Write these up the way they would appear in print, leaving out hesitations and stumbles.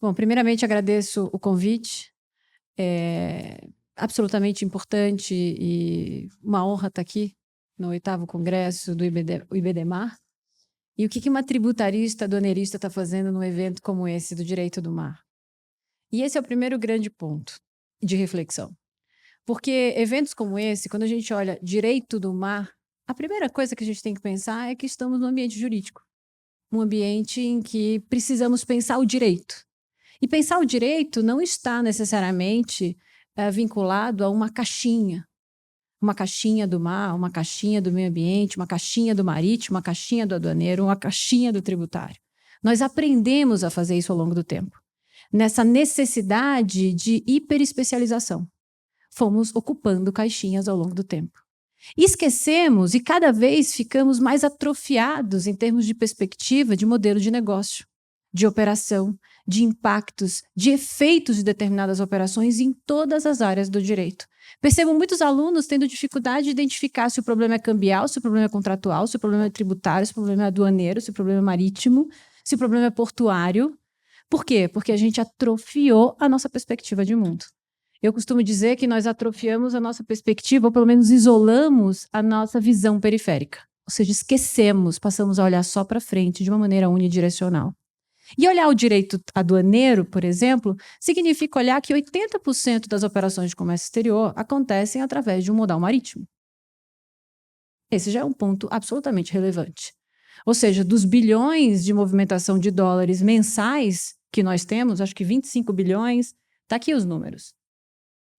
Bom, primeiramente agradeço o convite, é absolutamente importante e uma honra estar aqui no 8º Congresso do IBDMAR. E o que uma tributarista aduaneirista está fazendo num evento como esse do Direito do Mar? E esse é o primeiro grande ponto de reflexão. Porque eventos como esse, quando a gente olha direito do mar, a primeira coisa que a gente tem que pensar é que estamos no ambiente jurídico, um ambiente em que precisamos pensar o direito. E pensar o direito não está necessariamente vinculado a uma caixinha do mar, uma caixinha do meio ambiente, uma caixinha do marítimo, uma caixinha do aduaneiro, uma caixinha do tributário. Nós aprendemos a fazer isso ao longo do tempo, nessa necessidade de hiperespecialização. Fomos ocupando caixinhas ao longo do tempo. E esquecemos e cada vez ficamos mais atrofiados em termos de perspectiva de modelo de negócio, de operação, de impactos, de efeitos de determinadas operações em todas as áreas do direito. Percebo muitos alunos tendo dificuldade de identificar se o problema é cambial, se o problema é contratual, se o problema é tributário, se o problema é aduaneiro, se o problema é marítimo, se o problema é portuário. Por quê? Porque a gente atrofiou a nossa perspectiva de mundo. Eu costumo dizer que nós atrofiamos a nossa perspectiva, ou pelo menos isolamos a nossa visão periférica. Ou seja, esquecemos, passamos a olhar só para frente de uma maneira unidirecional. E olhar o direito aduaneiro, por exemplo, significa olhar que 80% das operações de comércio exterior acontecem através de um modal marítimo. Esse já é um ponto absolutamente relevante. Ou seja, dos bilhões de movimentação de dólares mensais que nós temos, acho que 25 bilhões, está aqui os números.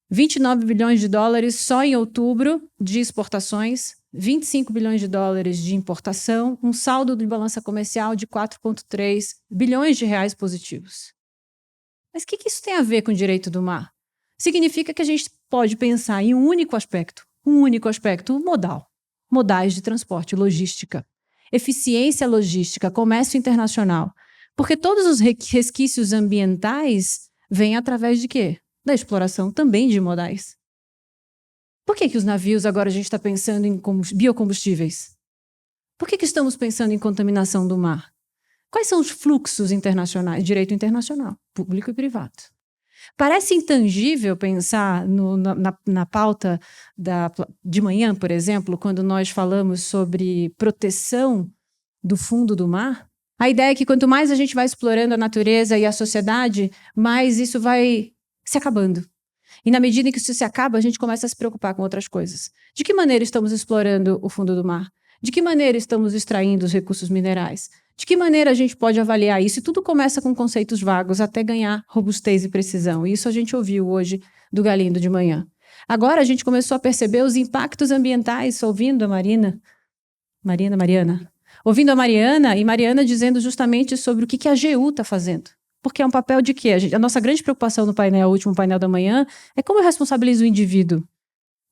29 bilhões de dólares só em outubro de exportações, 25 bilhões de dólares de importação, um saldo de balança comercial de 4,3 bilhões de reais positivos. Mas o que isso tem a ver com o direito do mar? Significa que a gente pode pensar em um único aspecto, modal. Modais de transporte, logística, eficiência logística, comércio internacional. Porque todos os resquícios ambientais vêm através de quê? Da exploração também de modais. Por que os navios agora a gente está pensando em biocombustíveis? Por que estamos pensando em contaminação do mar? Quais são os fluxos internacionais? Direito internacional, público e privado. Parece intangível pensar na pauta de manhã, por exemplo, quando nós falamos sobre proteção do fundo do mar. A ideia é que quanto mais a gente vai explorando a natureza e a sociedade, mais isso vai se acabando. E na medida em que isso se acaba, a gente começa a se preocupar com outras coisas. De que maneira estamos explorando o fundo do mar? De que maneira estamos extraindo os recursos minerais? De que maneira a gente pode avaliar isso? E tudo começa com conceitos vagos até ganhar robustez e precisão. E isso a gente ouviu hoje do Galindo de manhã. Agora a gente começou a perceber os impactos ambientais, ouvindo a Mariana. Ouvindo a Mariana, e Mariana dizendo justamente sobre o que a AGU está fazendo. Porque é um papel de quê? A nossa grande preocupação no painel, o último painel da manhã, é como eu responsabilizo o indivíduo.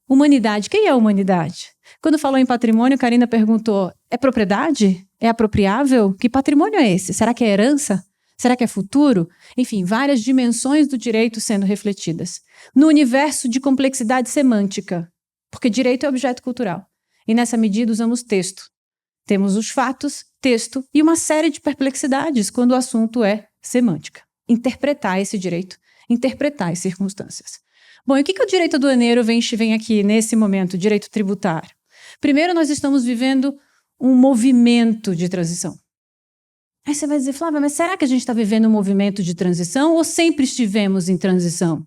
Humanidade. Quem é a humanidade? Quando falou em patrimônio, Karina perguntou, é propriedade? É apropriável? Que patrimônio é esse? Será que é herança? Será que é futuro? Enfim, várias dimensões do direito sendo refletidas. No universo de complexidade semântica, porque direito é objeto cultural. E nessa medida usamos texto. Temos os fatos, texto e uma série de perplexidades quando o assunto é semântica. Interpretar esse direito, interpretar as circunstâncias. Bom, e o que o direito aduaneiro vem aqui nesse momento, direito tributário? Primeiro, nós estamos vivendo um movimento de transição. Aí você vai dizer, Flávia, mas será que a gente está vivendo um movimento de transição ou sempre estivemos em transição?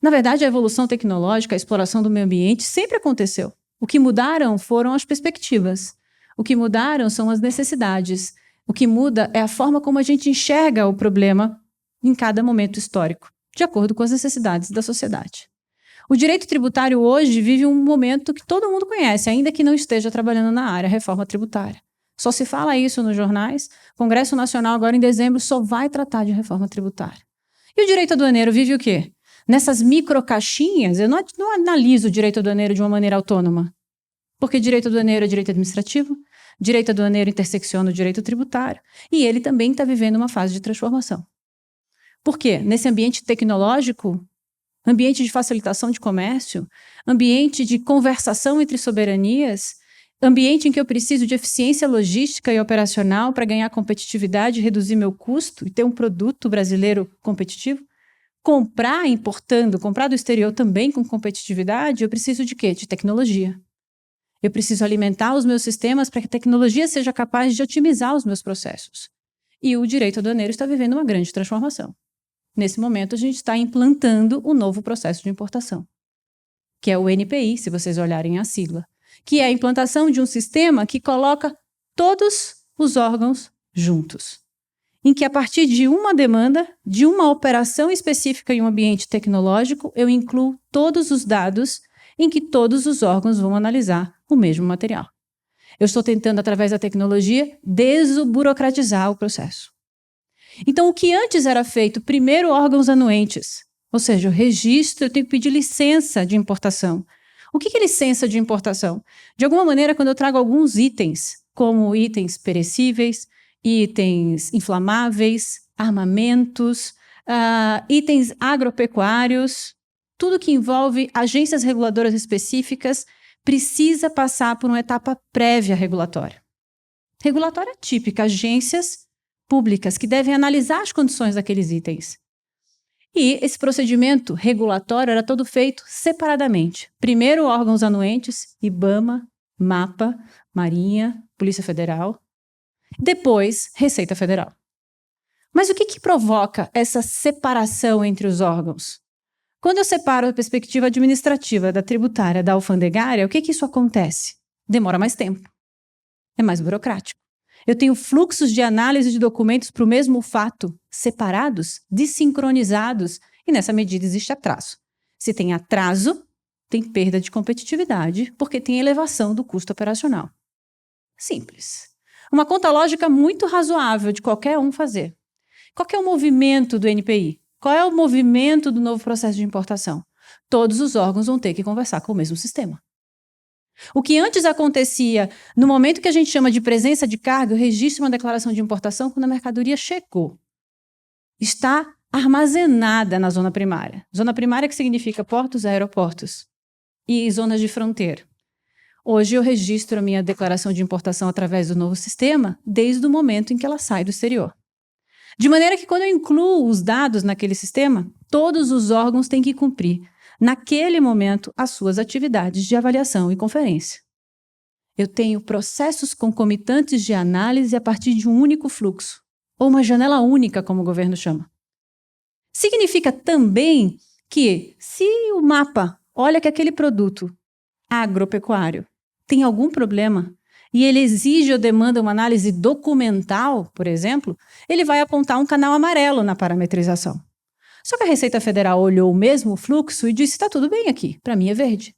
Na verdade, a evolução tecnológica, a exploração do meio ambiente sempre aconteceu. O que mudaram foram as perspectivas. O que mudaram são as necessidades. O que muda é a forma como a gente enxerga o problema em cada momento histórico, de acordo com as necessidades da sociedade. O direito tributário hoje vive um momento que todo mundo conhece, ainda que não esteja trabalhando na área, a reforma tributária. Só se fala isso nos jornais. O Congresso Nacional, agora em dezembro, só vai tratar de reforma tributária. E o direito aduaneiro vive o quê? Nessas microcaixinhas, eu não analiso o direito aduaneiro de uma maneira autônoma. Porque direito aduaneiro é direito administrativo, direito aduaneiro intersecciona o direito tributário, e ele também está vivendo uma fase de transformação. Por quê? Nesse ambiente tecnológico, ambiente de facilitação de comércio, ambiente de conversação entre soberanias, Ambiente em que eu preciso de eficiência logística e operacional para ganhar competitividade, reduzir meu custo e ter um produto brasileiro competitivo. Comprar importando, comprar do exterior também com competitividade, eu preciso de quê? De tecnologia. Eu preciso alimentar os meus sistemas para que a tecnologia seja capaz de otimizar os meus processos. E o direito aduaneiro está vivendo uma grande transformação. Nesse momento, a gente está implantando o novo processo de importação, que é o NPI, se vocês olharem a sigla, que é a implantação de um sistema que coloca todos os órgãos juntos, em que a partir de uma demanda, de uma operação específica em um ambiente tecnológico, eu incluo todos os dados em que todos os órgãos vão analisar o mesmo material. Eu estou tentando, através da tecnologia, desburocratizar o processo. Então, o que antes era feito, primeiro órgãos anuentes, ou seja, o registro, eu tenho que pedir licença de importação. O que é licença de importação? De alguma maneira, quando eu trago alguns itens, como itens perecíveis, itens inflamáveis, armamentos, itens agropecuários, tudo que envolve agências reguladoras específicas precisa passar por uma etapa prévia regulatória. Regulatória típica, agências públicas que devem analisar as condições daqueles itens. E esse procedimento regulatório era todo feito separadamente. Primeiro, órgãos anuentes, IBAMA, MAPA, Marinha, Polícia Federal. Depois, Receita Federal. Mas o que provoca essa separação entre os órgãos? Quando eu separo a perspectiva administrativa da tributária da alfandegária, o que isso acontece? Demora mais tempo. É mais burocrático. Eu tenho fluxos de análise de documentos para o mesmo fato, separados, desincronizados, e nessa medida existe atraso. Se tem atraso, tem perda de competitividade, porque tem elevação do custo operacional. Simples. Uma conta lógica muito razoável de qualquer um fazer. Qual que é o movimento do NPI? Qual é o movimento do novo processo de importação? Todos os órgãos vão ter que conversar com o mesmo sistema. O que antes acontecia no momento que a gente chama de presença de carga, eu registro uma declaração de importação quando a mercadoria chegou. Está armazenada na zona primária. Zona primária que significa portos, aeroportos e zonas de fronteira. Hoje eu registro a minha declaração de importação através do novo sistema desde o momento em que ela sai do exterior. De maneira que quando eu incluo os dados naquele sistema, todos os órgãos têm que cumprir, naquele momento, as suas atividades de avaliação e conferência. Eu tenho processos concomitantes de análise a partir de um único fluxo, ou uma janela única, como o governo chama. Significa também que, se o mapa olha que aquele produto agropecuário tem algum problema e ele exige ou demanda uma análise documental, por exemplo, ele vai apontar um canal amarelo na parametrização. Só que a Receita Federal olhou o mesmo fluxo e disse, está tudo bem aqui, para mim é verde.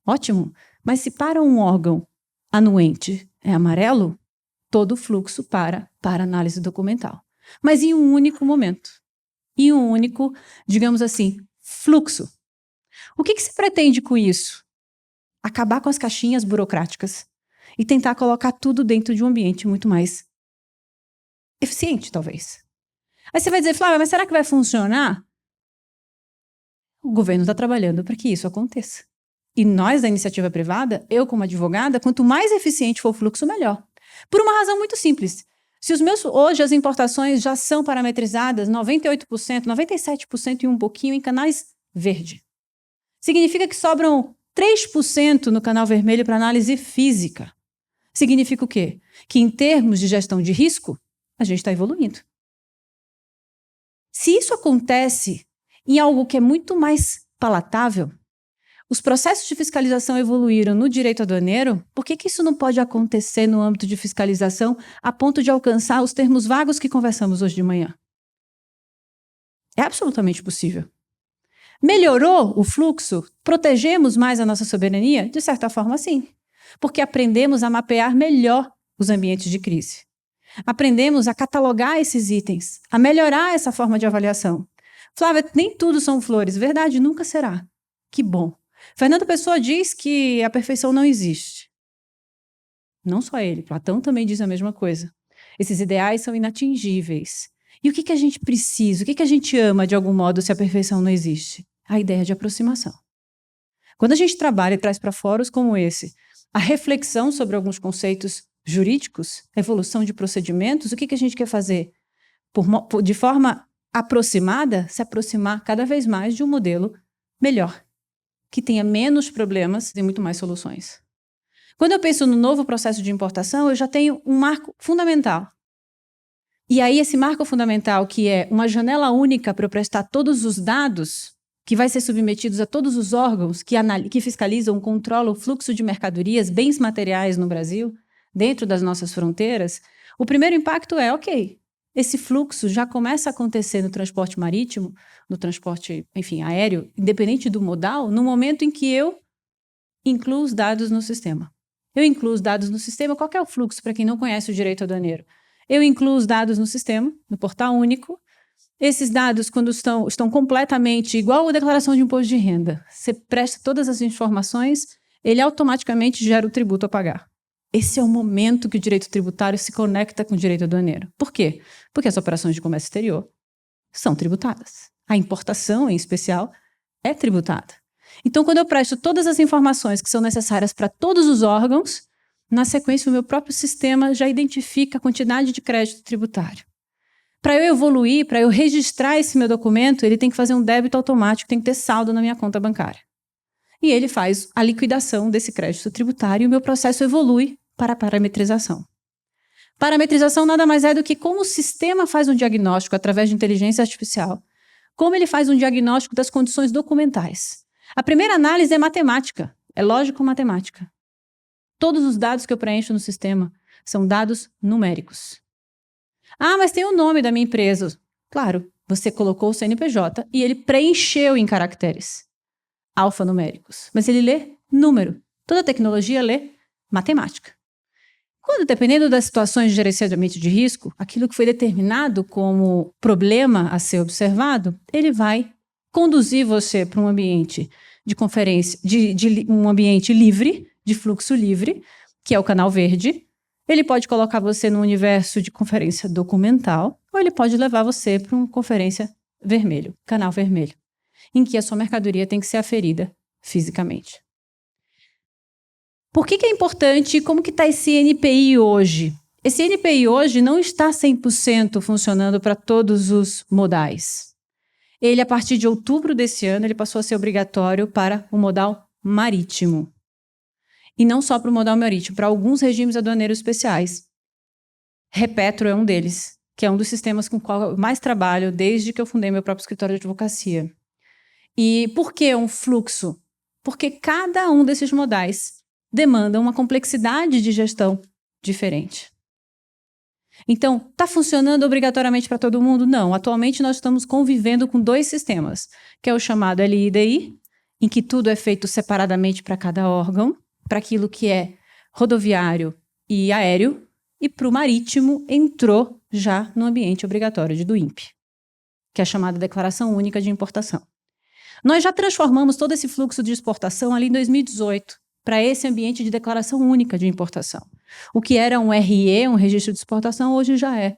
Ótimo, mas se para um órgão anuente é amarelo, todo o fluxo para análise documental. Mas em um único momento. Em um único, digamos assim, fluxo. O que se pretende com isso? Acabar com as caixinhas burocráticas e tentar colocar tudo dentro de um ambiente muito mais eficiente, talvez. Aí você vai dizer, Flávia, mas será que vai funcionar? O governo está trabalhando para que isso aconteça. E nós, da iniciativa privada, eu como advogada, quanto mais eficiente for o fluxo, melhor. Por uma razão muito simples. Se hoje as importações já são parametrizadas 98%, 97% e um pouquinho em canais verde. Significa que sobram 3% no canal vermelho para análise física. Significa o quê? Que em termos de gestão de risco, a gente está evoluindo. Se isso acontece em algo que é muito mais palatável, os processos de fiscalização evoluíram no direito aduaneiro, por que isso não pode acontecer no âmbito de fiscalização a ponto de alcançar os termos vagos que conversamos hoje de manhã? É absolutamente possível. Melhorou o fluxo? Protegemos mais a nossa soberania? De certa forma, sim. Porque aprendemos a mapear melhor os ambientes de crise. Aprendemos a catalogar esses itens, a melhorar essa forma de avaliação. Flávia, nem tudo são flores. Verdade, nunca será. Que bom. Fernando Pessoa diz que a perfeição não existe. Não só ele, Platão também diz a mesma coisa. Esses ideais são inatingíveis. E o que a gente precisa, o que a gente ama de algum modo se a perfeição não existe? A ideia de aproximação. Quando a gente trabalha e traz para fóruns como esse a reflexão sobre alguns conceitos jurídicos, a evolução de procedimentos. O que a gente quer fazer? De forma aproximada, se aproximar cada vez mais de um modelo melhor, que tenha menos problemas e muito mais soluções. Quando eu penso no novo processo de importação, eu já tenho um marco fundamental. E aí esse marco fundamental, que é uma janela única para eu prestar todos os dados, que vai ser submetidos a todos os órgãos que fiscalizam, controlam o fluxo de mercadorias, bens materiais no Brasil, dentro das nossas fronteiras, o primeiro impacto é, ok, esse fluxo já começa a acontecer no transporte marítimo, no transporte, enfim, aéreo, independente do modal, no momento em que eu incluo os dados no sistema. Eu incluo os dados no sistema. Qual que é o fluxo, para quem não conhece o direito aduaneiro? Eu incluo os dados no sistema, no portal único. Esses dados, quando estão completamente igual a declaração de imposto de renda, você presta todas as informações, ele automaticamente gera o tributo a pagar. Esse é o momento que o direito tributário se conecta com o direito aduaneiro. Por quê? Porque as operações de comércio exterior são tributadas. A importação, em especial, é tributada. Então, quando eu presto todas as informações que são necessárias para todos os órgãos, na sequência, o meu próprio sistema já identifica a quantidade de crédito tributário. Para eu evoluir, para eu registrar esse meu documento, ele tem que fazer um débito automático, tem que ter saldo na minha conta bancária. E ele faz a liquidação desse crédito tributário e o meu processo evolui para a parametrização. Parametrização nada mais é do que como o sistema faz um diagnóstico através de inteligência artificial, como ele faz um diagnóstico das condições documentais. A primeira análise é matemática, é lógico-matemática. Todos os dados que eu preencho no sistema são dados numéricos. Ah, mas tem o nome da minha empresa. Claro, você colocou o CNPJ e ele preencheu em caracteres alfanuméricos, mas ele lê número. Toda tecnologia lê matemática. Quando, dependendo das situações de gerenciamento de risco, aquilo que foi determinado como problema a ser observado, ele vai conduzir você para um ambiente de conferência, um ambiente livre, de fluxo livre, que é o canal verde. Ele pode colocar você no universo de conferência documental, ou ele pode levar você para uma conferência vermelho, canal vermelho, em que a sua mercadoria tem que ser aferida fisicamente. Por que é importante e como que está esse NPI hoje? Esse NPI hoje não está 100% funcionando para todos os modais. Ele, a partir de outubro desse ano, ele passou a ser obrigatório para o modal marítimo. E não só para o modal marítimo, para alguns regimes aduaneiros especiais. Repetro é um deles, que é um dos sistemas com o qual eu mais trabalho desde que eu fundei meu próprio escritório de advocacia. E por que um fluxo? Porque cada um desses modais demanda uma complexidade de gestão diferente. Então, está funcionando obrigatoriamente para todo mundo? Não. Atualmente, nós estamos convivendo com 2 sistemas, que é o chamado LIDI, em que tudo é feito separadamente para cada órgão, para aquilo que é rodoviário e aéreo, e para o marítimo entrou já no ambiente obrigatório do INPE, que é a chamada Declaração Única de Importação. Nós já transformamos todo esse fluxo de exportação ali em 2018 para esse ambiente de declaração única de importação. O que era um RE, um registro de exportação, hoje já é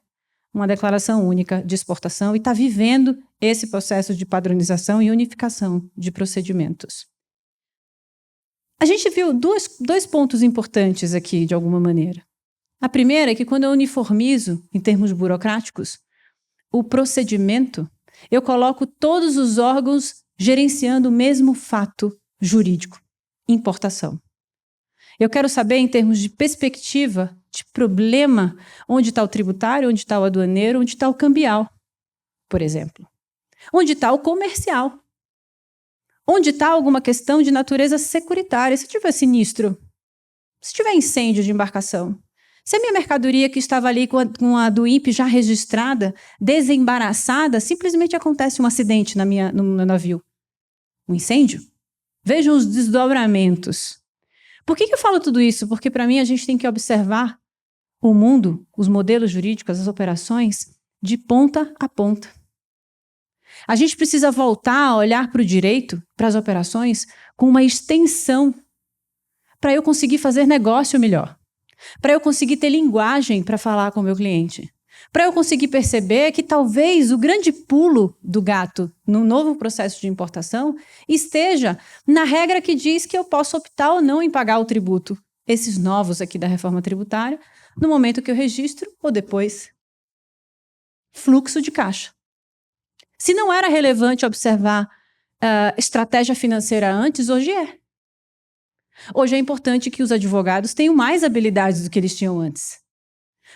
uma declaração única de exportação e está vivendo esse processo de padronização e unificação de procedimentos. A gente viu dois pontos importantes aqui, de alguma maneira. A primeira é que quando eu uniformizo, em termos burocráticos, o procedimento, eu coloco todos os órgãos gerenciando o mesmo fato jurídico, importação. Eu quero saber, em termos de perspectiva, de problema, onde está o tributário, onde está o aduaneiro, onde está o cambial, por exemplo. Onde está o comercial. Onde está alguma questão de natureza securitária. Se tiver sinistro, se tiver incêndio de embarcação, se a minha mercadoria que estava ali com a do INPE já registrada, desembaraçada, simplesmente acontece um acidente no meu navio. Um incêndio? Vejam os desdobramentos. Por que eu falo tudo isso? Porque, para mim, a gente tem que observar o mundo, os modelos jurídicos, as operações, de ponta a ponta. A gente precisa voltar a olhar para o direito, para as operações, com uma extensão, para eu conseguir fazer negócio melhor, para eu conseguir ter linguagem para falar com o meu cliente, para eu conseguir perceber que talvez o grande pulo do gato no novo processo de importação esteja na regra que diz que eu posso optar ou não em pagar o tributo esses novos aqui da reforma tributária, no momento que eu registro ou depois. Fluxo de caixa. Se não era relevante observar estratégia financeira antes, hoje é. Hoje é importante que os advogados tenham mais habilidades do que eles tinham antes.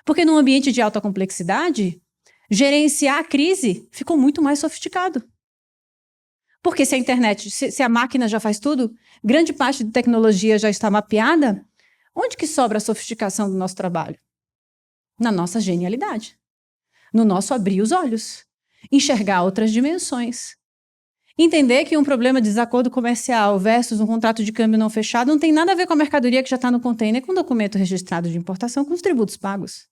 Porque num ambiente de alta complexidade, gerenciar a crise ficou muito mais sofisticado. Porque se a internet, se a máquina já faz tudo, grande parte da tecnologia já está mapeada, onde que sobra a sofisticação do nosso trabalho? Na nossa genialidade. No nosso abrir os olhos. Enxergar outras dimensões. Entender que um problema de desacordo comercial versus um contrato de câmbio não fechado não tem nada a ver com a mercadoria que já está no container com o documento registrado de importação com os tributos pagos.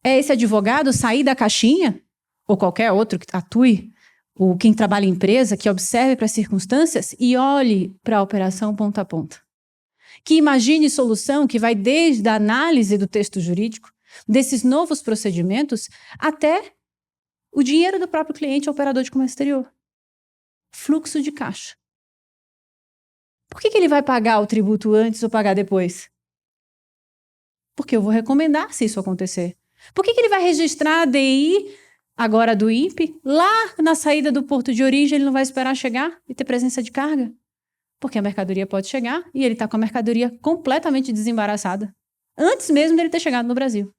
É esse advogado sair da caixinha, ou qualquer outro que atue, ou quem trabalha em empresa, que observe para as circunstâncias e olhe para a operação ponta a ponta. Que imagine solução que vai desde a análise do texto jurídico, desses novos procedimentos, até o dinheiro do próprio cliente, operador de comércio exterior. Fluxo de caixa. Por que ele vai pagar o tributo antes ou pagar depois? Porque eu vou recomendar se isso acontecer. Por que ele vai registrar a DI, agora do INPE, lá na saída do porto de origem, ele não vai esperar chegar e ter presença de carga? Porque a mercadoria pode chegar e ele está com a mercadoria completamente desembaraçada, antes mesmo dele ter chegado no Brasil.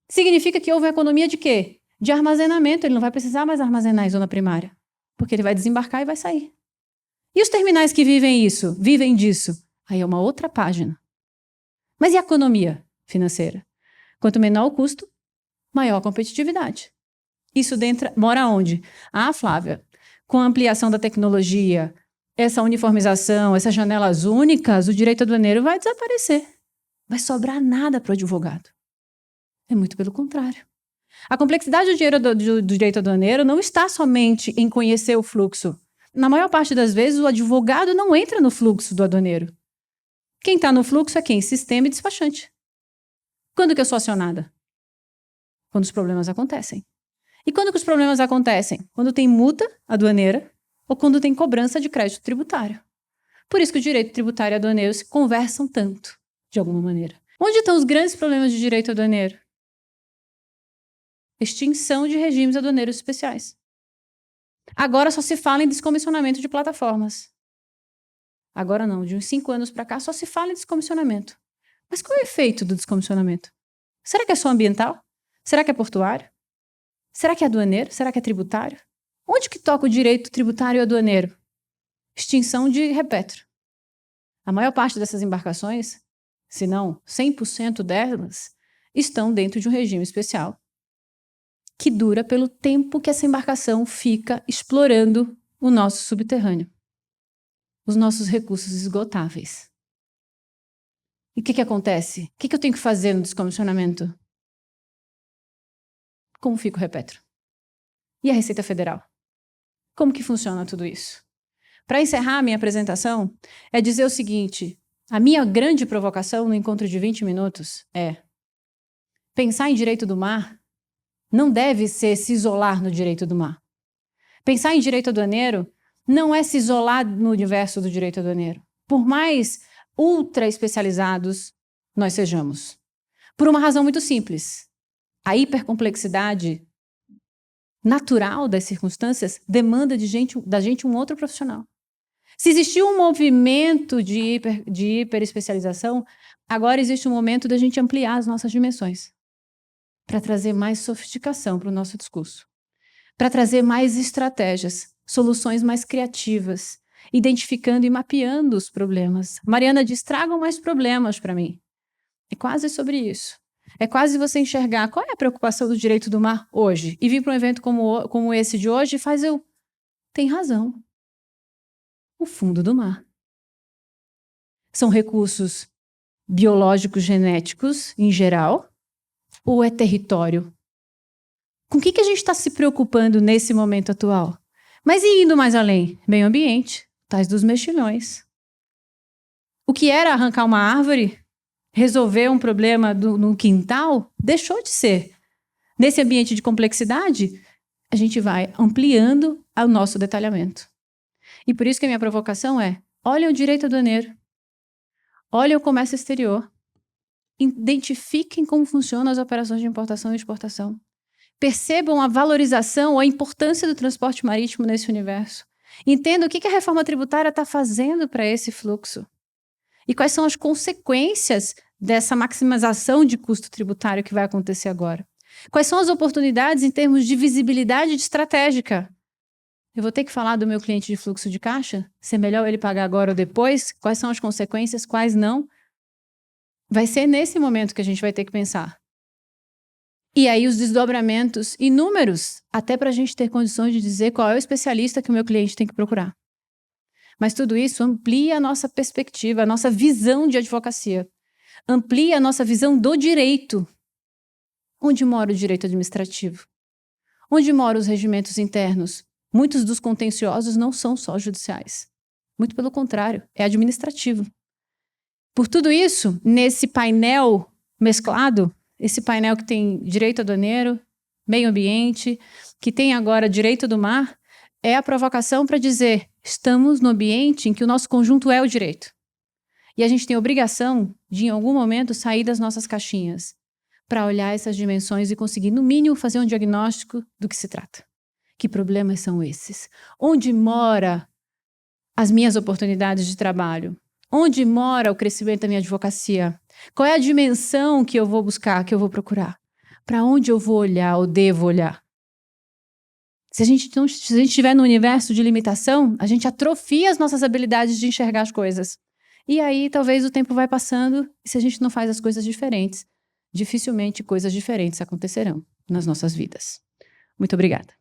Significa que houve economia de quê? De armazenamento. Ele não vai precisar mais armazenar em zona primária, porque ele vai desembarcar e vai sair. E os terminais que vivem disso? Aí é uma outra página. Mas e a economia financeira? Quanto menor o custo, maior a competitividade. Isso mora onde? Ah, Flávia, com a ampliação da tecnologia, essa uniformização, essas janelas únicas, o direito aduaneiro vai desaparecer. Vai sobrar nada para o advogado. É muito pelo contrário. A complexidade do direito aduaneiro não está somente em conhecer o fluxo. Na maior parte das vezes, o advogado não entra no fluxo do aduaneiro. Quem está no fluxo é quem? Sistema e despachante. Quando que eu sou acionada? Quando os problemas acontecem. E quando que os problemas acontecem? Quando tem multa aduaneira ou quando tem cobrança de crédito tributário. Por isso que o direito tributário e aduaneiro se conversam tanto, de alguma maneira. Onde estão os grandes problemas de direito aduaneiro? Extinção de regimes aduaneiros especiais. Agora só se fala em descomissionamento de plataformas. Agora não, de uns 5 anos para cá só se fala em descomissionamento. Mas qual é o efeito do descomissionamento? Será que é só ambiental? Será que é portuário? Será que é aduaneiro? Será que é tributário? Onde que toca o direito tributário e aduaneiro? Extinção de repetro. A maior parte dessas embarcações, se não 100% delas, estão dentro de um regime especial que dura pelo tempo que essa embarcação fica explorando o nosso subterrâneo, os nossos recursos esgotáveis. E o que acontece? O que eu tenho que fazer no descomissionamento? Como fica o repetro? E a Receita Federal? Como que funciona tudo isso? Para encerrar a minha apresentação, é dizer o seguinte: a minha grande provocação no encontro de 20 minutos é pensar em direito do mar não deve ser se isolar no direito do mar. Pensar em direito aduaneiro não é se isolar no universo do direito aduaneiro, por mais ultra especializados nós sejamos. Por uma razão muito simples. A hipercomplexidade natural das circunstâncias demanda da gente um outro profissional. Se existiu um movimento de hiperespecialização, agora existe um momento da gente ampliar as nossas dimensões para trazer mais sofisticação para o nosso discurso, para trazer mais estratégias, soluções mais criativas, identificando e mapeando os problemas. Mariana diz: tragam mais problemas para mim. É quase sobre isso. É quase você enxergar qual é a preocupação do direito do mar hoje e vir para um evento como esse de hoje faz eu... Tem razão. O fundo do mar. São recursos biológicos, genéticos, em geral, ou é território? Com o que a gente está se preocupando nesse momento atual? Mas e indo mais além? Meio ambiente, tais dos mexilhões. O que era arrancar uma árvore, resolver um problema no quintal, deixou de ser. Nesse ambiente de complexidade, a gente vai ampliando o nosso detalhamento. E por isso que a minha provocação é: olhem o direito aduaneiro. Olhem o comércio exterior. Identifiquem como funcionam as operações de importação e exportação. Percebam a valorização ou a importância do transporte marítimo nesse universo. Entendam o que a reforma tributária está fazendo para esse fluxo. E quais são as consequências dessa maximização de custo tributário que vai acontecer agora. Quais são as oportunidades em termos de visibilidade estratégica? Eu vou ter que falar do meu cliente de fluxo de caixa? Se é melhor ele pagar agora ou depois? Quais são as consequências, quais não? Vai ser nesse momento que a gente vai ter que pensar. E aí os desdobramentos inúmeros, até para a gente ter condições de dizer qual é o especialista que o meu cliente tem que procurar. Mas tudo isso amplia a nossa perspectiva, a nossa visão de advocacia. Amplia a nossa visão do direito. Onde mora o direito administrativo? Onde moram os regimentos internos? Muitos dos contenciosos não são só judiciais. Muito pelo contrário, é administrativo. Por tudo isso, nesse painel mesclado, esse painel que tem direito aduaneiro, meio ambiente, que tem agora direito do mar, é a provocação para dizer, estamos no ambiente em que o nosso conjunto é o direito. E a gente tem a obrigação de, em algum momento, sair das nossas caixinhas para olhar essas dimensões e conseguir, no mínimo, fazer um diagnóstico do que se trata. Que problemas são esses? Onde mora as minhas oportunidades de trabalho? Onde mora o crescimento da minha advocacia? Qual é a dimensão que eu vou buscar, que eu vou procurar? Para onde eu vou olhar ou devo olhar? Se a gente estiver no universo de limitação, a gente atrofia as nossas habilidades de enxergar as coisas. E aí, talvez o tempo vai passando e se a gente não faz as coisas diferentes, dificilmente coisas diferentes acontecerão nas nossas vidas. Muito obrigada.